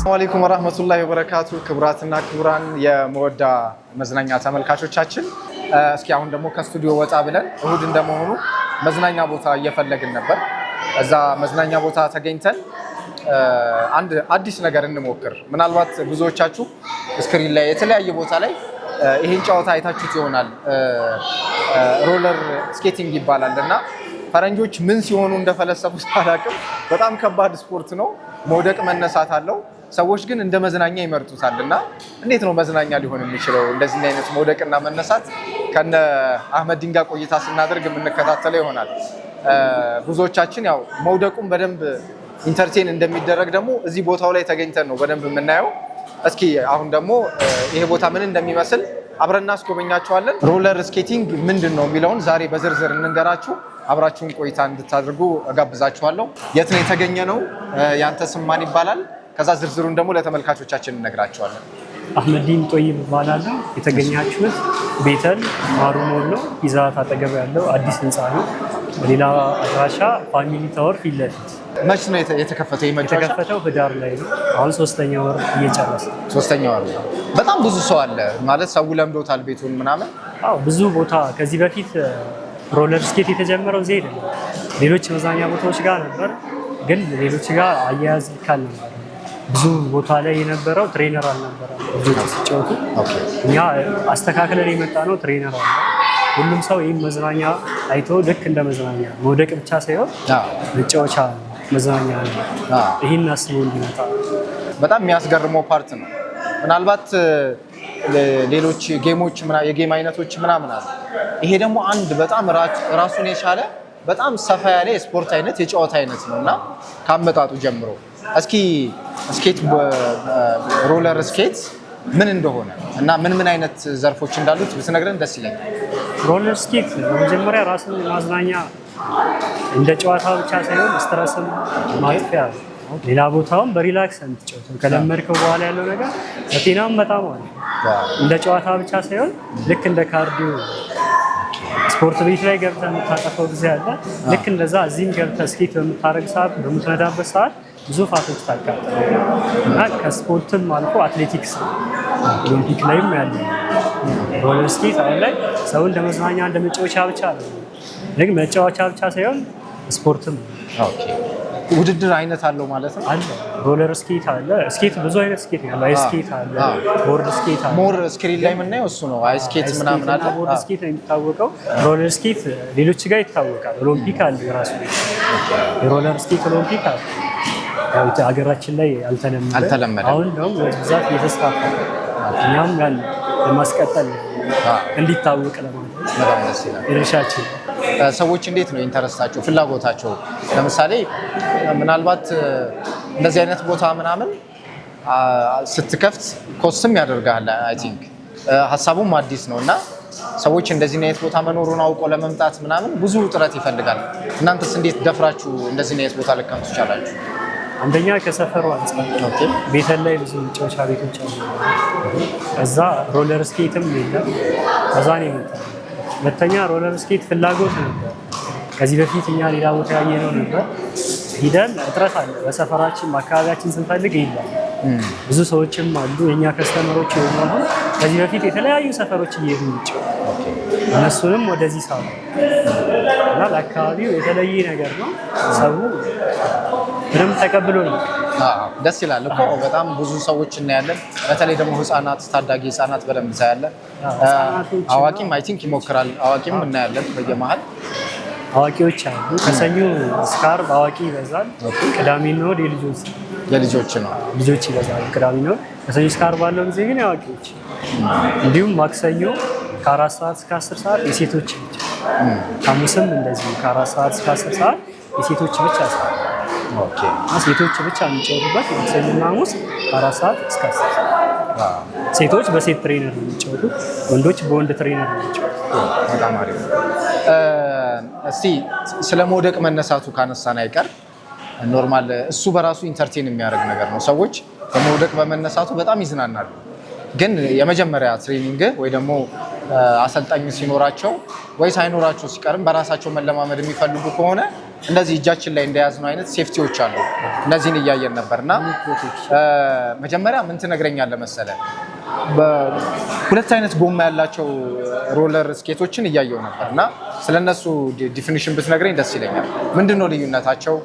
ሰላም አለይኩም ወራህመቱላሂ ወበረካቱ። ክቡራትና ክቡራን የመወዳ መዝናኛ ተመልካቾቻችን፣ እስኪ አሁን ደግሞ ከስቱዲዮ ወጣ ብለን እሁድ እንደመሆኑ መዝናኛ ቦታ እየፈለግን ነበር። እዛ መዝናኛ ቦታ ተገኝተን አንድ አዲስ ነገር እንሞክር። ምናልባት ብዙዎቻችሁ ስክሪን ላይ የተለያየ ቦታ ላይ ይሄን ጨዋታ አይታችሁት ይሆናል። ሮለር ስኬቲንግ ይባላል እና ፈረንጆች ምን ሲሆኑ እንደፈለሰፉት አላውቅም። በጣም ከባድ ስፖርት ነው። መውደቅ መነሳት አለው። ሰዎች ግን እንደ መዝናኛ ይመርጡታል እና እንዴት ነው መዝናኛ ሊሆን የሚችለው? እንደዚህ አይነት መውደቅና መነሳት ከነ አህመድ ዲንጋ ቆይታ ስናደርግ የምንከታተለው ይሆናል። ብዙዎቻችን ያው መውደቁን በደንብ ኢንተርቴን እንደሚደረግ ደግሞ እዚህ ቦታው ላይ ተገኝተን ነው በደንብ የምናየው። እስኪ አሁን ደግሞ ይሄ ቦታ ምን እንደሚመስል አብረን እናስጎበኛችኋለን። ሮለር ስኬቲንግ ምንድን ነው የሚለውን ዛሬ በዝርዝር እንንገራችሁ። አብራችሁን ቆይታ እንድታደርጉ እጋብዛችኋለሁ። የት ነው የተገኘ ነው? ያንተ ስም ማን ይባላል? ከዛ ዝርዝሩን ደግሞ ለተመልካቾቻችን እነግራችኋለን። አህመዲን ጦይብ እባላለሁ። የተገኛችሁት ቤተል ማሩ ሞል ነው። ይዛት አጠገብ ያለው አዲስ ህንፃ ነው። በሌላ አድራሻ ፋሚሊ ታወር ፊት ለፊት። መች ነው የተከፈተው? የተከፈተው ህዳር ላይ ነው። አሁን 3ኛ ወር እየጨረሰ 3ኛ ወር ነው። በጣም ብዙ ሰው አለ ማለት ሰው ለምዶታል ቤቱን ምናምን። አዎ ብዙ ቦታ ከዚህ በፊት ሮለር ስኬት የተጀመረው እዚህ አይደለም፣ ሌሎች መዝናኛ ቦታዎች ጋር ነበር። ግን ሌሎች ጋር አያያዝ ልካል ነበር። ብዙ ቦታ ላይ የነበረው ትሬነር አልነበረም ልጆች ሲጫወቱ። እኛ አስተካክለን የመጣ ነው ትሬነር አለ። ሁሉም ሰው ይህም መዝናኛ አይቶ ልክ እንደ መዝናኛ መውደቅ ብቻ ሳይሆን መጫወቻ መዝናኛ ነው፣ ይህን አስበው እንዲመጣ። በጣም የሚያስገርመው ፓርት ነው። ምናልባት ሌሎች ጌሞች የጌም አይነቶች ምናምን አሉ። ይሄ ደግሞ አንድ በጣም ራሱን የቻለ በጣም ሰፋ ያለ የስፖርት አይነት የጨዋታ አይነት ነው እና ከአመጣጡ ጀምሮ እስኪ ስኬት ሮለር ስኬት ምን እንደሆነ እና ምን አይነት ዘርፎች እንዳሉት ብትነግረን ደስ ይለኛል። ሮለር ስኬት በመጀመሪያ ራስን ማዝናኛ እንደ ጨዋታ ብቻ ሳይሆን ስትረስን ማጥፊያ ነው። ሌላ ቦታውን በሪላክስ እንትጫወተው ከለመድከው በኋላ ያለው ነገር ለጤናም በጣም አለ። እንደ ጨዋታ ብቻ ሳይሆን ልክ እንደ ካርዲዮ ስፖርት ቤት ላይ ገብተህ የምታጠፈው ጊዜ አለ። ልክ እንደዛ እዚህም ገብተህ ስኬት በምታደርግ ሰዓት፣ በምትነዳበት ሰዓት ብዙ ፋቶች ታቃጥላለህ እና ከስፖርትም አልፎ አትሌቲክስ ኦሎምፒክ ላይም ያለ ሮለር ስኬት አሁን ላይ ሰው እንደ መዝናኛ እንደ መጫወቻ ብቻ ነው። ግን መጫወቻ ብቻ ሳይሆን ስፖርትም ውድድር አይነት አለው ማለት ነው። አለ ሮለር ስኬት አለ። ስኬት ብዙ አይነት ስኬት አለ። አይ ስኬት አለ፣ ቦርድ ስኬት አለ። ሞር ስክሪን ላይ የምናየው እሱ ነው። አይ ስኬት ምናምን አለ። ቦርድ ስኬት ነው የሚታወቀው። ሮለር ስኬት ሌሎች ጋር ይታወቃል። ኦሎምፒክ አለ ራሱ የሮለር ስኬት ኦሎምፒክ አለ። ያው ሀገራችን ላይ አልተለመደ። አሁን ነው በብዛት እየተስፋፋ እኛም ያን ለማስቀጠል እንዲታወቅ ለማድረግ በጣም ደስ ይላል። እርሻችን ሰዎች እንዴት ነው ኢንተረስታቸው ፍላጎታቸው? ለምሳሌ ምናልባት እንደዚህ አይነት ቦታ ምናምን ስትከፍት ኮስትም ያደርጋል። አይ ቲንክ ሀሳቡም አዲስ ነው እና ሰዎች እንደዚህ አይነት ቦታ መኖሩን አውቆ ለመምጣት ምናምን ብዙ ጥረት ይፈልጋል። እናንተስ እንዴት ደፍራችሁ እንደዚህ አይነት ቦታ ልከምቱ ቻላችሁ? አንደኛ ከሰፈሩ አንጻር ቤተል ላይ ብዙ መጫወቻ ቤቶች አሉ። ከዛ ሮለር ስኬትም የለም፣ ከዛ ነው የመጣው። ሁለተኛ ሮለር ስኬት ፍላጎት ነበር። ከዚህ በፊት እኛ ሌላ ቦታ ያየነው ነበር። ሂደን እጥረት አለ በሰፈራችን በአካባቢያችን ስንፈልግ የለም። ብዙ ሰዎችም አሉ የእኛ ከስተመሮች የሆኑ ከዚህ በፊት የተለያዩ ሰፈሮች እየሄዱ ይጫወታሉ። እነሱንም ወደዚህ ሳሉ እና ለአካባቢው የተለየ ነገር ነው። ሰው ምንም ተቀብሎ ነው። ደስ ይላል እኮ በጣም ብዙ ሰዎች እናያለን። በተለይ ደግሞ ህፃናት፣ ታዳጊ ህፃናት በደንብ ታያለን። አዋቂም አይ ቲንክ ይሞክራል። አዋቂም እናያለን በየመሀል አዋቂዎች አሉ። ከሰኞ እስከ ዓርብ አዋቂ ይበዛል። ቅዳሜና እሑድ የልጆች ነው ልጆች ይበዛሉ። ቅዳሜና እሑድ ከሰኞ እስከ ዓርብ ባለው ጊዜ ግን አዋቂዎች፣ እንዲሁም ማክሰኞ ከ4 ሰዓት እስከ 10 ሰዓት የሴቶች ብቻ፣ ሐሙስም እንደዚህ ከ4 ሰዓት እስከ 10 ሰዓት የሴቶች ብቻ ሰዓት ሴቶች ብቻ የሚጫወቱበት ማክሰኞና ሐሙስ ከ4 ሰዓት እስከ 10 ሰዓት። ሴቶች በሴት ትሬነር ነው የሚጫወቱት፣ ወንዶች በወንድ ትሬነር ነው የሚጫወቱት። በጣም አሪፍ። እስቲ ስለ መውደቅ መነሳቱ ካነሳን አይቀር ኖርማል እሱ በራሱ ኢንተርቴን የሚያደርግ ነገር ነው። ሰዎች በመውደቅ በመነሳቱ በጣም ይዝናናሉ። ግን የመጀመሪያ ትሬኒንግ ወይ ደግሞ አሰልጣኝ ሲኖራቸው ወይ ሳይኖራቸው ሲቀርም በራሳቸው መለማመድ የሚፈልጉ ከሆነ እንደዚህ እጃችን ላይ እንደያዝነው አይነት ሴፍቲዎች አሉ። እነዚህን እያየን ነበርና መጀመሪያ ምን ትነግረኛለህ መሰለህ? በሁለት አይነት ጎማ ያላቸው ሮለር ስኬቶችን እያየው ነበር እና ስለነሱ ዲፊኒሽን ብትነግረኝ ደስ ይለኛል። ምንድነው ልዩነታቸው?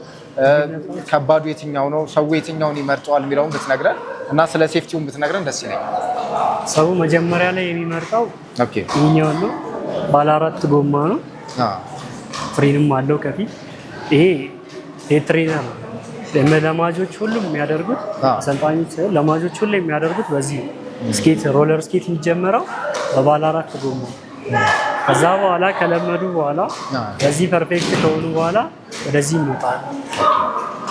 ከባዱ የትኛው ነው? ሰው የትኛውን ይመርጠዋል የሚለውን ብትነግረን እና ስለ ሴፍቲውን ብትነግረን ደስ ይለኛል። ሰው መጀመሪያ ላይ የሚመርጠው ይሄኛው ነው። ባለ 4 ጎማ ነው። ፍሬንም አለው ከፊት። ይሄ የትሬነር ነው። ለማጆች ሁሉም የሚያደርጉት አሰልጣኞች ለማጆች ሁሉ የሚያደርጉት በዚህ ስኬት ሮለር ስኬት የሚጀምረው በባለ 4 ጎማ። ከዛ በኋላ ከለመዱ በኋላ በዚህ ፐርፌክት ከሆኑ በኋላ ወደዚህ ይመጣል።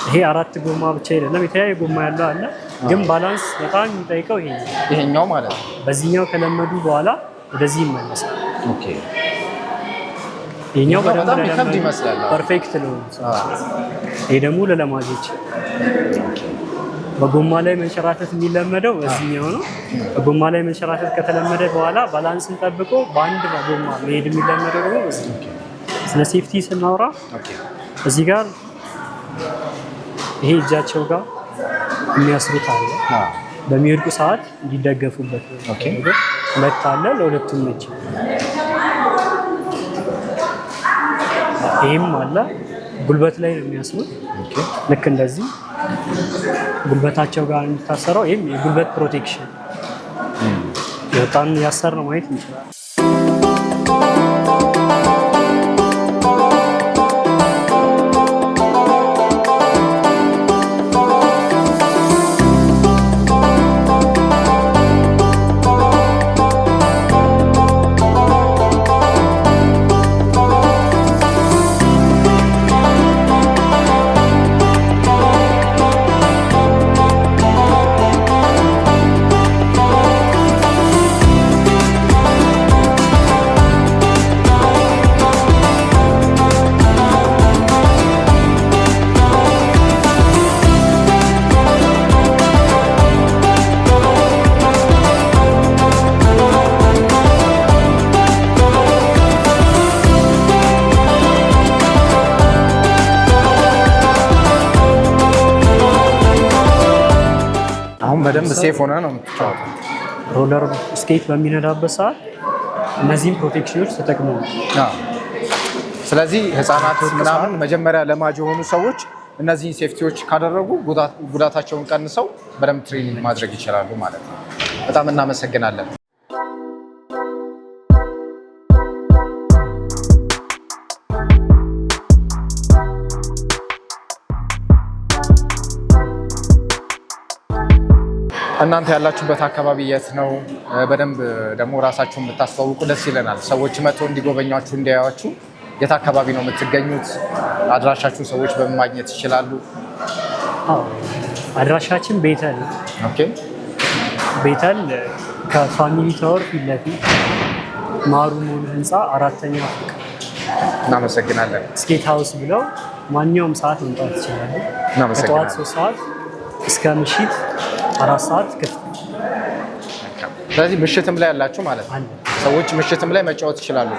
ይሄ 4 ጎማ ብቻ አይደለም፣ የተለያየ ጎማ ያለው አለ። ግን ባላንስ በጣም የሚጠይቀው ይሄኛው ማለት ነው። በዚህኛው ከለመዱ በኋላ ወደዚህ ይመለሳል። ኦኬ ይሄኛው በጣም ይከብድ ይመስላል። ፐርፌክት ነው። ይሄ ደግሞ ለለማጆች በጎማ ላይ መንሸራተት የሚለመደው እዚህኛው ነው። በጎማ ላይ መንሸራተት ከተለመደ በኋላ ባላንስን ጠብቆ በአንድ ጎማ መሄድ የሚለመደው ደግሞ በዚህ ነው። ስለ ሴፍቲ ስናወራ እዚህ ጋር ይሄ እጃቸው ጋር የሚያስሩት አለ። በሚወድቁ ሰዓት እንዲደገፉበት ሁለት አለ ለሁለቱም እጅ። ይሄም አለ ጉልበት ላይ ነው የሚያስሩት። ልክ እንደዚህ ጉልበታቸው ጋር እንዲታሰረው። ይሄም የጉልበት ፕሮቴክሽን በጣም ያሰር ነው ማየት እንችላለን። በደንብ ሴፍ ሆነ ነው የምትጫወተው። ሮለር ስኬት በሚነዳበት ሰዓት እነዚህን ፕሮቴክሽኖች ተጠቅመው ስለዚህ ህፃናት ምናምን መጀመሪያ ለማጅ የሆኑ ሰዎች እነዚህን ሴፍቲዎች ካደረጉ ጉዳታቸውን ቀንሰው በደንብ ትሬኒንግ ማድረግ ይችላሉ ማለት ነው። በጣም እናመሰግናለን። እናንተ ያላችሁበት አካባቢ የት ነው? በደንብ ደግሞ ራሳችሁን ብታስተዋውቁ ደስ ይለናል። ሰዎች መጥተው እንዲጎበኛችሁ እንዲያዩአችሁ። የት አካባቢ ነው የምትገኙት? አድራሻችሁን ሰዎች በምን ማግኘት ይችላሉ? አድራሻችን ቤተል። ኦኬ ቤተል ከፋሚሊ ታወር ፊት ለፊት ማሩ ሞል ህንፃ 4ኛ ፎቅ። እናመሰግናለን። ስኬት ሃውስ ብለው ማንኛውም ሰዓት መምጣት ይችላሉ። ከጠዋት 3 ሰዓት እስከ ምሽት 4 ሰዓት ክፍት። ስለዚህ ምሽትም ላይ ያላችሁ ማለት ነው። ሰዎች ምሽትም ላይ መጫወት ይችላሉ።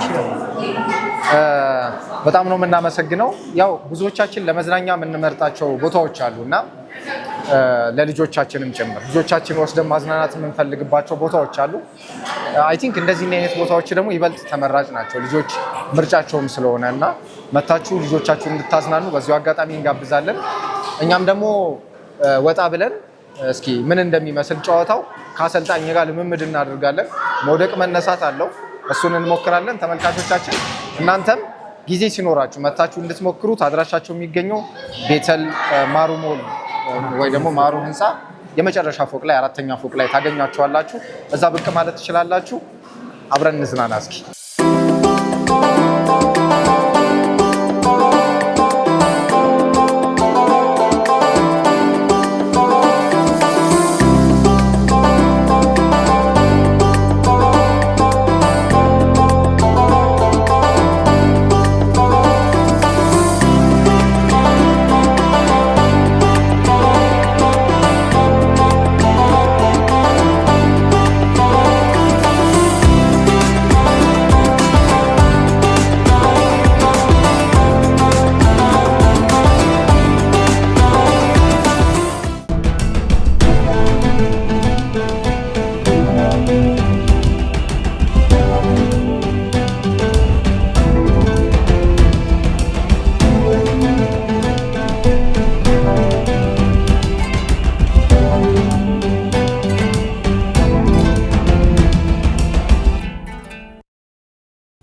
በጣም ነው የምናመሰግነው። ያው ብዙዎቻችን ለመዝናኛ የምንመርጣቸው ቦታዎች አሉ እና ለልጆቻችንም ጭምር ልጆቻችን ወስደን ማዝናናት የምንፈልግባቸው ቦታዎች አሉ። አይ ቲንክ እንደዚህ አይነት ቦታዎች ደግሞ ይበልጥ ተመራጭ ናቸው ልጆች ምርጫቸውም ስለሆነ እና መታችሁ ልጆቻችሁን እንድታዝናኑ በዚሁ አጋጣሚ እንጋብዛለን። እኛም ደግሞ ወጣ ብለን እስኪ ምን እንደሚመስል ጨዋታው ከአሰልጣኝ ጋር ልምምድ እናደርጋለን። መውደቅ መነሳት አለው፣ እሱን እንሞክራለን። ተመልካቾቻችን እናንተም ጊዜ ሲኖራችሁ መታችሁ እንድትሞክሩት አድራሻቸው የሚገኘው ቤተል ማሩ ሞል ወይ ደግሞ ማሩ ህንፃ የመጨረሻ ፎቅ ላይ 4ኛ ፎቅ ላይ ታገኛችኋላችሁ። እዛ ብቅ ማለት ትችላላችሁ። አብረን እንዝናና እስኪ።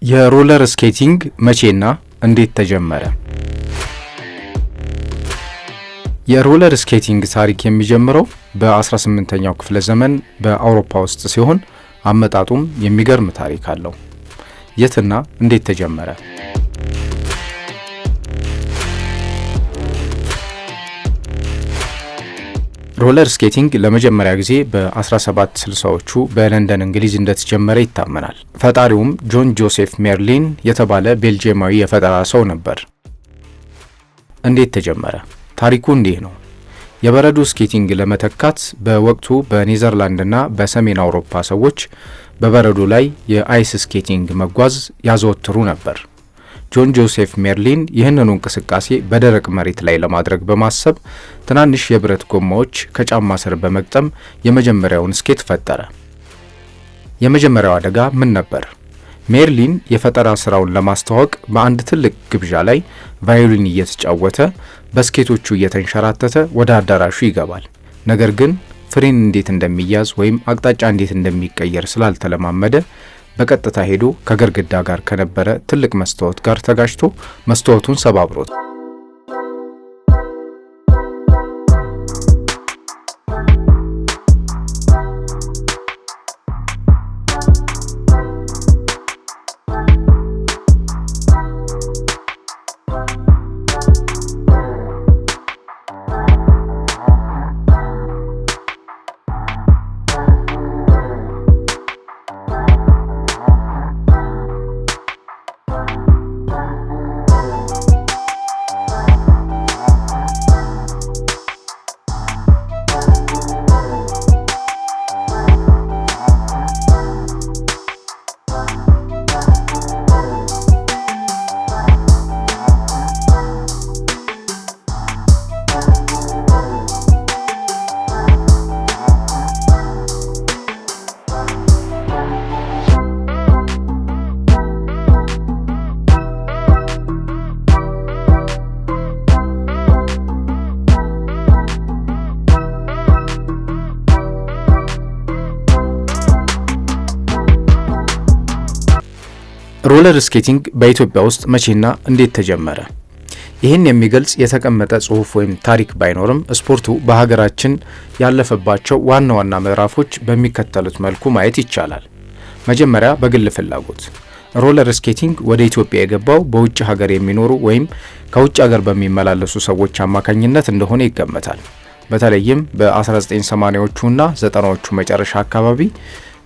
የሮለር ስኬቲንግ መቼና እንዴት ተጀመረ? የሮለር ስኬቲንግ ታሪክ የሚጀምረው በ18ኛው ክፍለ ዘመን በአውሮፓ ውስጥ ሲሆን አመጣጡም የሚገርም ታሪክ አለው። የትና እንዴት ተጀመረ? ሮለር ስኬቲንግ ለመጀመሪያ ጊዜ በ1760ዎቹ በለንደን እንግሊዝ እንደተጀመረ ይታመናል። ፈጣሪውም ጆን ጆሴፍ ሜርሊን የተባለ ቤልጂየማዊ የፈጠራ ሰው ነበር። እንዴት ተጀመረ? ታሪኩ እንዲህ ነው። የበረዶ ስኬቲንግ ለመተካት በወቅቱ በኔዘርላንድና በሰሜን አውሮፓ ሰዎች በበረዶ ላይ የአይስ ስኬቲንግ መጓዝ ያዘወትሩ ነበር። ጆን ጆሴፍ ሜርሊን ይህንኑ እንቅስቃሴ በደረቅ መሬት ላይ ለማድረግ በማሰብ ትናንሽ የብረት ጎማዎች ከጫማ ስር በመግጠም የመጀመሪያውን ስኬት ፈጠረ። የመጀመሪያው አደጋ ምን ነበር? ሜርሊን የፈጠራ ስራውን ለማስተዋወቅ በአንድ ትልቅ ግብዣ ላይ ቫዮሊን እየተጫወተ በስኬቶቹ እየተንሸራተተ ወደ አዳራሹ ይገባል። ነገር ግን ፍሬን እንዴት እንደሚያዝ ወይም አቅጣጫ እንዴት እንደሚቀየር ስላልተለማመደ በቀጥታ ሄዶ ከግድግዳ ጋር ከነበረ ትልቅ መስታወት ጋር ተጋጭቶ መስታወቱን ሰባብሮት ሮለር ስኬቲንግ በኢትዮጵያ ውስጥ መቼና እንዴት ተጀመረ? ይህን የሚገልጽ የተቀመጠ ጽሑፍ ወይም ታሪክ ባይኖርም ስፖርቱ በሀገራችን ያለፈባቸው ዋና ዋና ምዕራፎች በሚከተሉት መልኩ ማየት ይቻላል። መጀመሪያ በግል ፍላጎት። ሮለር ስኬቲንግ ወደ ኢትዮጵያ የገባው በውጭ ሀገር የሚኖሩ ወይም ከውጭ ሀገር በሚመላለሱ ሰዎች አማካኝነት እንደሆነ ይገመታል። በተለይም በ1980ዎቹና 90ዎቹ መጨረሻ አካባቢ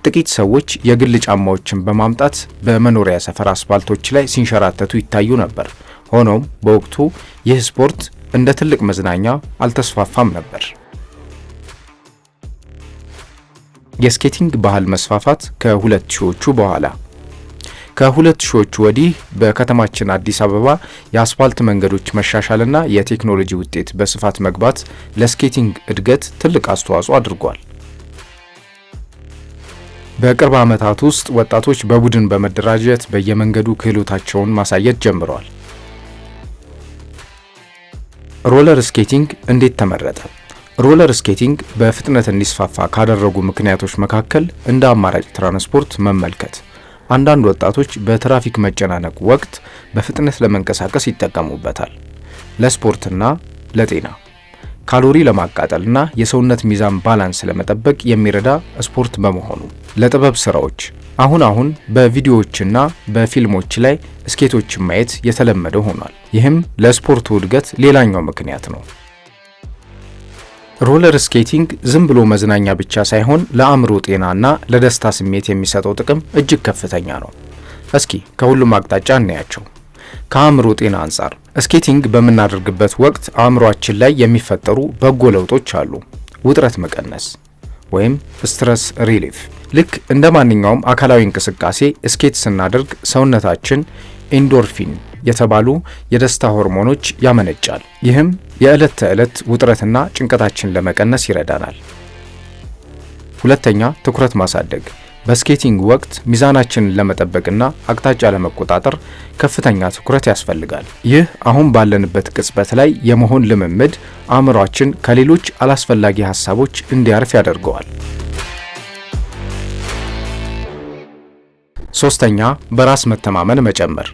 ጥቂት ሰዎች የግል ጫማዎችን በማምጣት በመኖሪያ ሰፈር አስፋልቶች ላይ ሲንሸራተቱ ይታዩ ነበር። ሆኖም በወቅቱ ይህ ስፖርት እንደ ትልቅ መዝናኛ አልተስፋፋም ነበር። የስኬቲንግ ባህል መስፋፋት ከ2000ዎቹ በኋላ። ከ2000ዎቹ ወዲህ በከተማችን አዲስ አበባ የአስፋልት መንገዶች መሻሻልና የቴክኖሎጂ ውጤት በስፋት መግባት ለስኬቲንግ እድገት ትልቅ አስተዋጽኦ አድርጓል። በቅርብ ዓመታት ውስጥ ወጣቶች በቡድን በመደራጀት በየመንገዱ ክህሎታቸውን ማሳየት ጀምረዋል። ሮለር ስኬቲንግ እንዴት ተመረጠ? ሮለር ስኬቲንግ በፍጥነት እንዲስፋፋ ካደረጉ ምክንያቶች መካከል እንደ አማራጭ ትራንስፖርት መመልከት። አንዳንድ ወጣቶች በትራፊክ መጨናነቅ ወቅት በፍጥነት ለመንቀሳቀስ ይጠቀሙበታል። ለስፖርትና ለጤና ካሎሪ ለማቃጠልና የሰውነት ሚዛን ባላንስ ለመጠበቅ የሚረዳ ስፖርት በመሆኑ። ለጥበብ ስራዎች አሁን በቪዲዮዎችና በፊልሞች ላይ ስኬቶችን ማየት የተለመደ ሆኗል። ይህም ለስፖርቱ እድገት ሌላኛው ምክንያት ነው። ሮለር ስኬቲንግ ዝም ብሎ መዝናኛ ብቻ ሳይሆን ለአእምሮ ጤናና ለደስታ ስሜት የሚሰጠው ጥቅም እጅግ ከፍተኛ ነው። እስኪ ከሁሉም አቅጣጫ እናያቸው። ከአእምሮ ጤና አንጻር ስኬቲንግ በምናደርግበት ወቅት አእምሮአችን ላይ የሚፈጠሩ በጎ ለውጦች አሉ። ውጥረት መቀነስ ወይም ስትረስ ሪሊፍ። ልክ እንደ ማንኛውም አካላዊ እንቅስቃሴ ስኬት ስናደርግ ሰውነታችን ኢንዶርፊን የተባሉ የደስታ ሆርሞኖች ያመነጫል። ይህም የዕለት ተዕለት ውጥረትና ጭንቀታችን ለመቀነስ ይረዳናል። ሁለተኛ፣ ትኩረት ማሳደግ። በስኬቲንግ ወቅት ሚዛናችንን ለመጠበቅና አቅጣጫ ለመቆጣጠር ከፍተኛ ትኩረት ያስፈልጋል። ይህ አሁን ባለንበት ቅጽበት ላይ የመሆን ልምምድ አእምሯችን ከሌሎች አላስፈላጊ ሀሳቦች እንዲያርፍ ያደርገዋል። ሶስተኛ በራስ መተማመን መጨመር።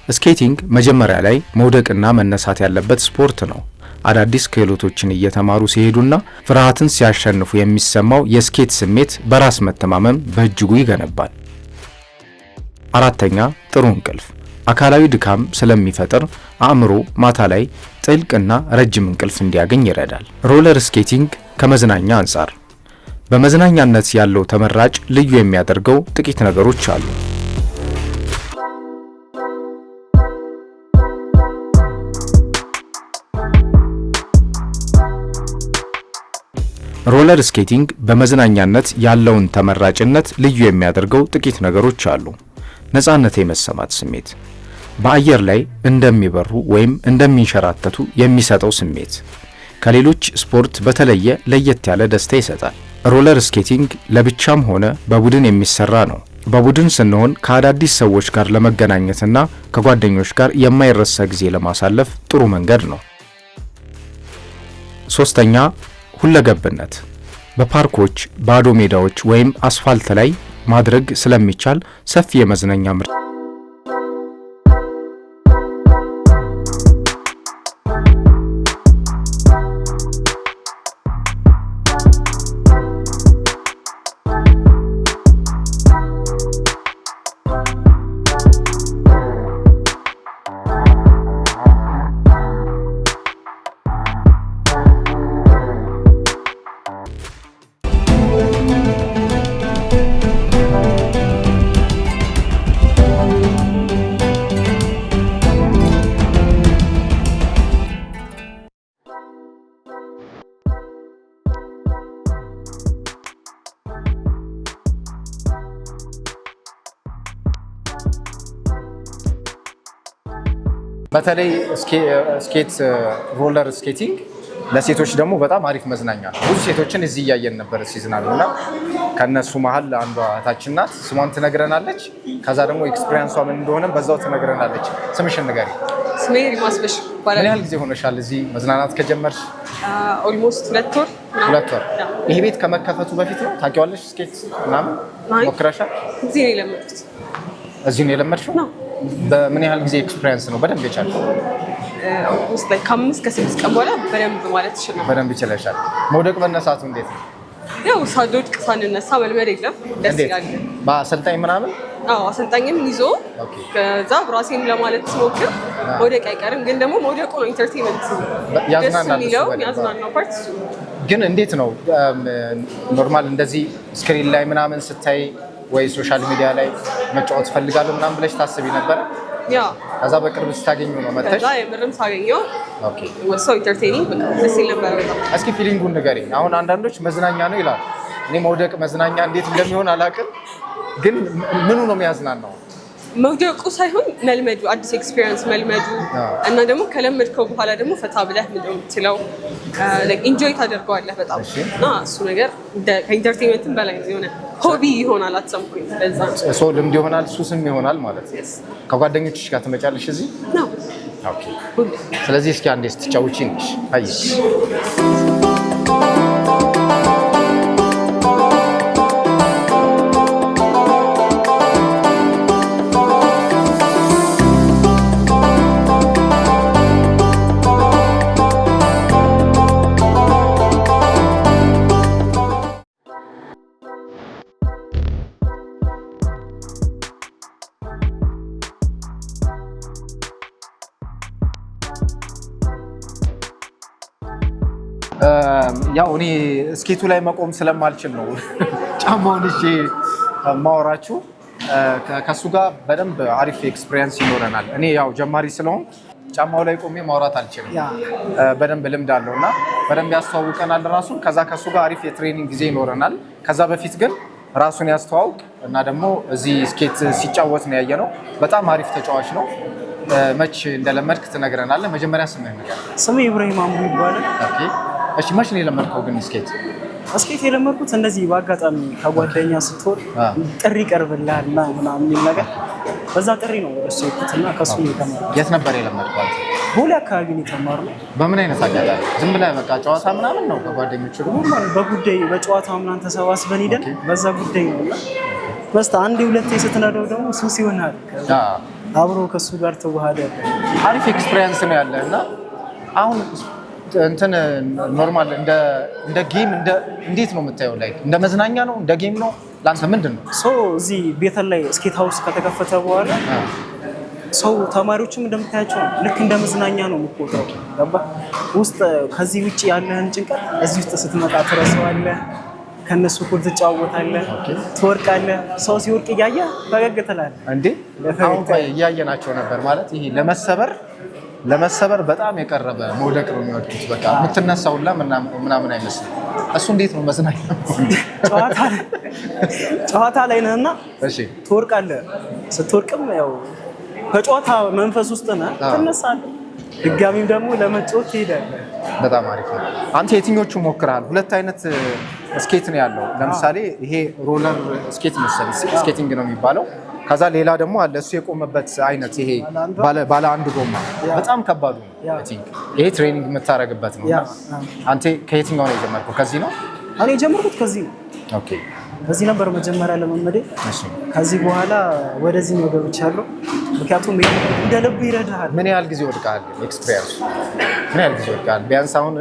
ስኬቲንግ መጀመሪያ ላይ መውደቅና መነሳት ያለበት ስፖርት ነው። አዳዲስ ክህሎቶችን እየተማሩ ሲሄዱና ፍርሃትን ሲያሸንፉ የሚሰማው የስኬት ስሜት በራስ መተማመን በእጅጉ ይገነባል። አራተኛ ጥሩ እንቅልፍ። አካላዊ ድካም ስለሚፈጥር አእምሮ ማታ ላይ ጥልቅና ረጅም እንቅልፍ እንዲያገኝ ይረዳል። ሮለር ስኬቲንግ ከመዝናኛ አንጻር በመዝናኛነት ያለው ተመራጭ ልዩ የሚያደርገው ጥቂት ነገሮች አሉ። ሮለር ስኬቲንግ በመዝናኛነት ያለውን ተመራጭነት ልዩ የሚያደርገው ጥቂት ነገሮች አሉ። ነፃነት የመሰማት ስሜት፣ በአየር ላይ እንደሚበሩ ወይም እንደሚንሸራተቱ የሚሰጠው ስሜት ከሌሎች ስፖርት በተለየ ለየት ያለ ደስታ ይሰጣል። ሮለር ስኬቲንግ ለብቻም ሆነ በቡድን የሚሰራ ነው። በቡድን ስንሆን ከአዳዲስ ሰዎች ጋር ለመገናኘትና ከጓደኞች ጋር የማይረሳ ጊዜ ለማሳለፍ ጥሩ መንገድ ነው። ሶስተኛ ሁለገብነት። በፓርኮች፣ ባዶ ሜዳዎች ወይም አስፋልት ላይ ማድረግ ስለሚቻል ሰፊ የመዝናኛ ምርጫ በተለይ ስኬት ሮለር ስኬቲንግ ለሴቶች ደግሞ በጣም አሪፍ መዝናኛ ነው። ብዙ ሴቶችን እዚህ እያየን ነበር ሲዝናኑና ከነሱ መሀል አንዷ እህታችን ናት። ስሟን ትነግረናለች። ከዛ ደግሞ ኤክስፒሪየንሷ ምን እንደሆነ በዛው ትነግረናለች። ስምሽን ንገሪ። ስሜ ሪማስበሽ ይባላል። ምን ያህል ጊዜ ሆነሻል እዚህ መዝናናት ከጀመርሽ? ኦልሞስት 2 ወር። 2 ወር። ይሄ ቤት ከመከፈቱ በፊት ነው ታውቂዋለሽ? ስኬት ምናምን ሞክረሻል? እዚህ ነው የለመድኩት። እዚህ ነው የለመድሽው? በምን ያህል ጊዜ ኤክስፒሪየንስ ነው በደንብ የቻልሽው? ኦልሞስት ላይ ከ5 ከ6 ቀን በኋላ በደንብ ማለት ይችላል። በደንብ ይችላልሻል። መውደቅ መነሳቱ እንዴት ነው? ያው ሳንወድቅ ሳንነሳ መልመድ የለም። ደስ ይላል። በአሰልጣኝ ምናምን? አዎ አሰልጣኝም ይዞ ከዛ ራሴም ለማለት ስሞክር መውደቅ አይቀርም፣ ግን ደግሞ መውደቁ ነው ኢንተርቴይንመንት ያዝናናው ፓርት። ግን እንዴት ነው ኖርማል እንደዚህ ስክሪን ላይ ምናምን ስታይ ወይ ሶሻል ሚዲያ ላይ መጫወት ፈልጋለሁ ምናምን ብለሽ ታስቢ ነበር? ያ ከዛ በቅርብ ስታገኙ ነው መተሽ? ከዛ የምርም ሳገኘው ወሰው ኢንተርቴይኒንግ ደስ ይል ነበር በጣም። እስኪ ፊሊንጉን ንገሪኝ። አሁን አንዳንዶች መዝናኛ ነው ይላሉ። እኔ መውደቅ መዝናኛ እንዴት እንደሚሆን አላውቅም፣ ግን ምኑ ነው የሚያዝናናው? መውደቁ ሳይሆን መልመዱ፣ አዲስ ኤክስፒሪየንስ መልመዱ እና ደግሞ ከለመድከው በኋላ ደግሞ ፈታ ብለህ ምንድን ነው የምትለው ኢንጆይ ታደርገዋለህ በጣም እና እሱ ነገር ከኢንተርቴይንመንትም በላይ የሆነ ሆቢ ይሆናል። አትሰምኩኝ ለዛ ሰው ልምድ ይሆናል፣ ሱስም ይሆናል ማለት ነው። ከጓደኞችሽ ጋር ትመጫለሽ እዚህ? ኦኬ። ስለዚህ እስኪ አንዴ ስትጫውቺ ነሽ አየሽ። ያው እኔ ስኬቱ ላይ መቆም ስለማልችል ነው ጫማውን እሺ ማወራችሁ። ከሱ ጋር በደንብ አሪፍ ኤክስፒሪየንስ ይኖረናል። እኔ ያው ጀማሪ ስለሆንኩ ጫማው ላይ ቆሜ ማውራት አልችልም። በደንብ ልምድ አለውና በደንብ ያስተዋውቀናል ራሱን። ከዛ ከሱ ጋር አሪፍ የትሬኒንግ ጊዜ ይኖረናል። ከዛ በፊት ግን ራሱን ያስተዋውቅ እና ደግሞ እዚህ ስኬት ሲጫወት ነው ያየነው። በጣም አሪፍ ተጫዋች ነው። መች እንደለመድክ ትነግረናለህ። መጀመሪያ ስምህን ንገረን። ስሜ ኢብራሂም አምሩ ይባላል። ኦኬ። እሺ መች ነው የለመድከው ግን ስኬት? ስኬት የለመድኩት እንደዚህ በአጋጣሚ ከጓደኛ ስትሆን ጥሪ ይቀርብልሃል እና ምናምን የሚል ነገር በዛ ጥሪ ነው ወደ እሱ የሄድኩትና ከሱ ነው የተማርኩት። የት ነበር የለመድከው አንተ? ቦሌ አካባቢ ነው የተማርነው። በምን አይነት አጋጣሚ? ዝም ብለህ በቃ ጨዋታ ምናምን ነው ከጓደኞቹ ጋር? በጉዳይ በጨዋታ ምናምን ተሰባስበን ሄደን በዛ ጉዳይ ነው እና መስታ አንዴ ሁለቴ ስትነዳው ደግሞ ሱስ ይሆናል። አብሮ ከሱ ጋር ተዋሃደ። አሪፍ ኤክስፒሪየንስ ነው ያለ እና አሁን እንትን ኖርማል እንደ ጌም እንዴት ነው የምታየው? ላይ እንደ መዝናኛ ነው እንደ ጌም ነው ላንተ ምንድን ነው? እዚህ ቤተል ላይ ስኬት ሃውስ ከተከፈተ በኋላ ሰው ተማሪዎችም እንደምታያቸው ልክ እንደ መዝናኛ ነው የምትቆጥረው። ገባህ? ውስጥ ከዚህ ውጭ ያለህን ጭንቀት እዚህ ውስጥ ስትመጣ ትረሳዋለህ። ከነሱ እኩል ትጫወታለህ፣ ትወርቃለህ። ሰው ሲወርቅ እያየህ ፈገግ ትላለህ። እንዴ አሁን እያየናቸው ነበር ማለት ይሄ ለመሰበር በጣም የቀረበ መውደቅ ነው የሚወድቁት። በቃ የምትነሳውላ ምናምን አይመስልም። እሱ እንዴት ነው መዝናኛ? ጨዋታ ላይ ነህና ትወርቃለህ። ስትወርቅም ያው በጨዋታ መንፈስ ውስጥ ነህ፣ ትነሳለህ። ድጋሚም ደግሞ ለመጫወት ትሄዳለህ። በጣም አሪፍ ነው። አንተ የትኞቹ ሞክረሃል? ሁለት አይነት ስኬት ነው ያለው። ለምሳሌ ይሄ ሮለር ስኬት መሰለኝ ስኬቲንግ ነው የሚባለው። ከዛ ሌላ ደግሞ አለ እሱ የቆመበት አይነት ይሄ ባለ አንድ ጎማ በጣም ከባዱ ነው። ይሄ ትሬኒንግ የምታደርግበት ነው። አንተ ከየትኛው ነው የጀመርከው? ከዚህ ነው? እኔ የጀመርኩት ከዚህ ነው። ኦኬ። ከዚህ ነበር መጀመሪያ ለመመዴ። ከዚህ በኋላ ወደዚህ ነው ገብቻለሁ። ምክንያቱም እንደ ልብ ይረዳሃል። ምን ያህል ጊዜ ወድቀሃል? ኤክስፒሪየንስ ምን ያህል ጊዜ ወድቀሃል? ቢያንስ አሁን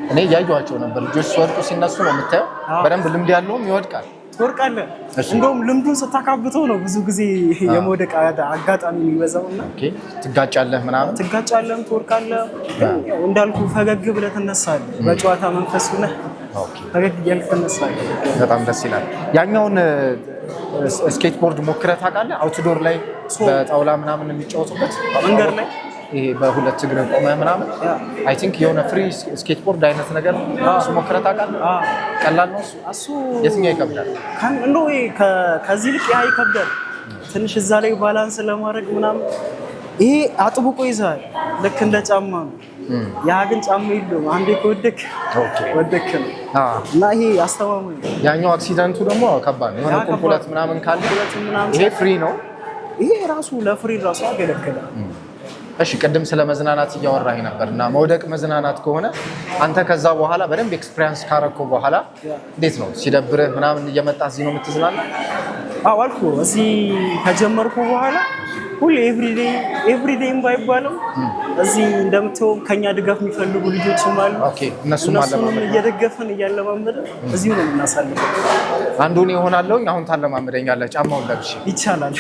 እኔ እያየኋቸው ነበር ልጆች ሲወድቁ ሲነሱ ነው የምታየው። በደንብ ልምድ ያለውም ይወድቃል። ትወርቃለህ። እንደውም ልምዱን ስታካብተው ነው ብዙ ጊዜ የመውደቅ አጋጣሚ የሚበዛው እና ትጋጫለህ፣ ምናምን ትጋጫለህ፣ ትወርቃለህ። እንዳልኩ ፈገግ ብለህ ትነሳለህ። በጨዋታ መንፈስ ሆነህ ፈገግ እያልክ ትነሳለህ። በጣም ደስ ይላል። ያኛውን ስኬትቦርድ ሞክረህ ታውቃለህ? አውትዶር ላይ በጣውላ ምናምን የሚጫወቱበት መንገድ ላይ ይሄ በሁለት እግር ቆመህ ምናምን አይ ቲንክ የሆነ ፍሪ ስኬትቦርድ አይነት ነገር እሱ ሞክረህ ታውቃለህ? ቀላል ነው እሱ? የትኛው ይከብዳል? እንደው ከዚህ ልክ ያ ይከብዳል ትንሽ። እዛ ላይ ባላንስ ለማድረግ ምናምን ይሄ አጥብቆ ይዛል። ልክ እንደ ጫማ ነው። ያ ግን ጫማ የለውም። አንዴ ከወደክ ወደክ ነው እና ይሄ አስተማማኝ ነው። ያኛው አክሲደንቱ ደግሞ ከባድ ነው። የሆነ ቁልቁለት ምናምን ካለ ይሄ ፍሪ ነው። ይሄ ራሱ ለፍሪ ራሱ ያገለግላል። እሺ ቅድም ስለ መዝናናት እያወራኝ ነበር እና መውደቅ መዝናናት ከሆነ አንተ ከዛ በኋላ በደንብ ኤክስፒሪየንስ ካረኩ በኋላ እንዴት ነው ሲደብርህ ምናምን እየመጣ እዚህ ነው የምትዝናናው? አዎ አልኩህ። እዚህ ከጀመርኩ በኋላ ሁሌ ኤቭሪዴይም ባይባልም እዚህ እንደምትው ከኛ ድጋፍ የሚፈልጉ ልጆችም አሉ። ኦኬ እነሱም እየደገፈን እያለማመድን እዚሁ ነው የምናሳልፈው። አንዱን ይሆናለሁ። አሁን ታለማመደኛለህ ጫማውን ለብሼ ይቻላል።